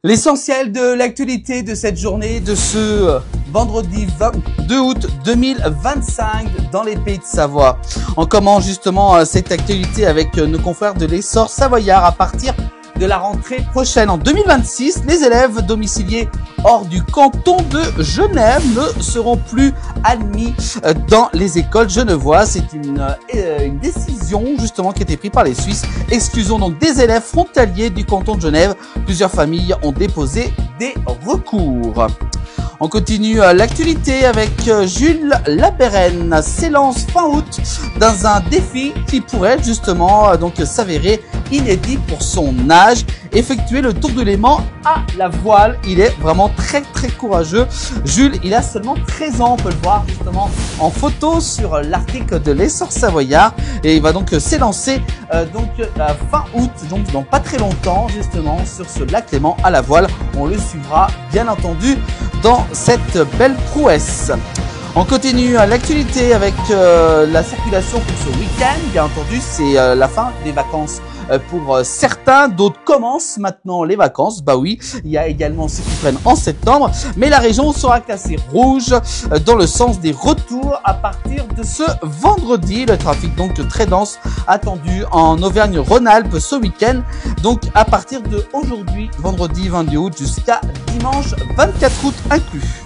L'essentiel de l'actualité de cette journée, de ce vendredi 22 août 2025 dans les Pays de Savoie. On commence justement cette actualité avec nos confrères de l'Essor savoyard. À partir de la rentrée prochaine en 2026, les élèves domiciliés hors du canton de Genève ne seront plus admis dans les écoles genevoises. C'est une décision justement qui a été prise par les Suisses. Exclusion donc des élèves frontaliers du canton de Genève. Plusieurs familles ont déposé des recours. On continue l'actualité avec Jules Labérenne s'élance fin août dans un défi qui pourrait justement donc s'avérer inédit pour son âge. Effectuer le Tour de Léman à la voile. Il est vraiment très courageux. Jules, il a seulement 13 ans, on peut le voir justement en photo sur l'article de l'Essor savoyard, et il va donc s'élancer fin août, donc dans pas très longtemps justement sur ce lac Léman à la voile. On le suivra bien entendu dans cette belle prouesse. On continue l'actualité avec la circulation pour ce week-end. Bien entendu, c'est la fin des vacances pour certains. D'autres commencent maintenant les vacances. Bah oui, il y a également ceux qui prennent en septembre. Mais la région sera classée rouge dans le sens des retours à partir de ce vendredi. Le trafic donc très dense attendu en Auvergne-Rhône-Alpes ce week-end. Donc à partir de aujourd'hui, vendredi 22 août jusqu'à dimanche 24 août inclus.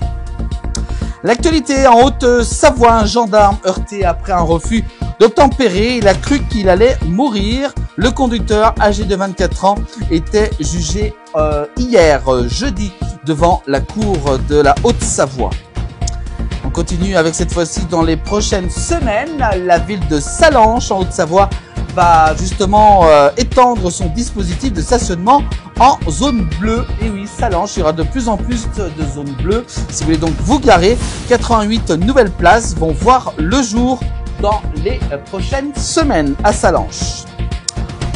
L'actualité en Haute-Savoie, un gendarme heurté après un refus d'obtempérer. Il a cru qu'il allait mourir. Le conducteur, âgé de 24 ans, était jugé hier, jeudi, devant la cour de la Haute-Savoie. On continue avec cette fois-ci dans les prochaines semaines. La ville de Sallanches, en Haute-Savoie, va justement étendre son dispositif de stationnement en zone bleue. Et oui, Sallanches, il y aura de plus en plus de zones bleues. Si vous voulez donc vous garer, 88 nouvelles places vont voir le jour dans les prochaines semaines à Sallanches.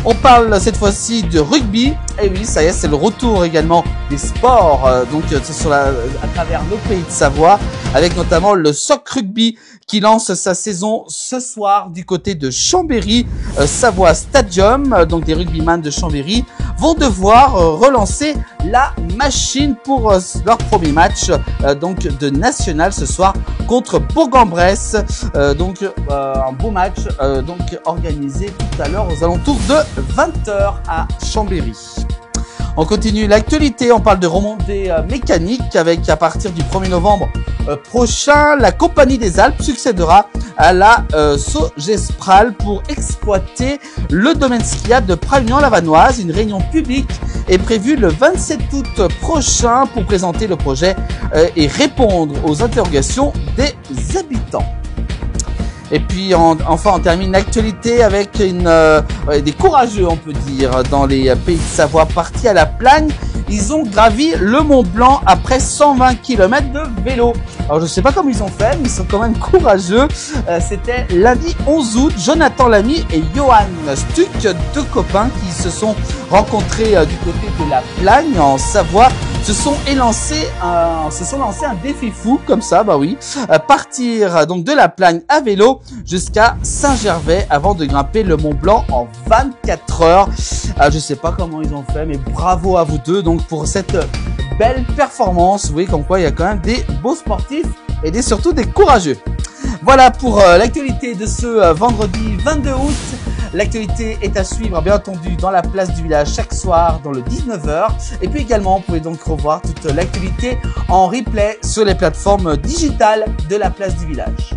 On parle cette fois-ci de rugby. Et oui, ça y est, c'est le retour également des sports. Donc, c'est à travers nos Pays de Savoie, avec notamment le Soc Rugby qui lance sa saison ce soir du côté de Chambéry, Savoie Stadium. Donc, les rugbyman de Chambéry vont devoir relancer la machine pour leur premier match donc de national ce soir contre Bourg-en-Bresse. Un beau match donc organisé tout à l'heure aux alentours de 20h à Chambéry. On continue l'actualité, on parle de remontée mécanique avec, à partir du 1er novembre prochain, la Compagnie des Alpes succédera à la Sogespral pour exploiter le domaine skiable de Pralognan-la-Vanoise. Une réunion publique est prévue le 27 août prochain pour présenter le projet et répondre aux interrogations des habitants. Et puis enfin on termine l'actualité avec des courageux, on peut dire, dans les Pays de Savoie partis à la Plagne. Ils ont gravi le Mont Blanc après 120 km de vélo. Alors je sais pas comment ils ont fait, mais ils sont quand même courageux. C'était lundi 11 août, Jonathan Lamy et Johan Stuck, deux copains qui se sont rencontrés du côté de la Plagne en Savoie, se sont lancés un défi fou comme ça, bah oui, partir donc de la Plagne à vélo jusqu'à Saint-Gervais avant de grimper le Mont Blanc en 24 heures. Je sais pas comment ils ont fait, mais bravo à vous deux donc pour cette belle performance. Vous voyez comme quoi il y a quand même des beaux sportifs et surtout des courageux. Voilà pour l'actualité de ce vendredi 22 août. L'actualité est à suivre bien entendu dans la place du village chaque soir dans le 19h. Et puis également, vous pouvez donc revoir toute l'actualité en replay sur les plateformes digitales de la place du village.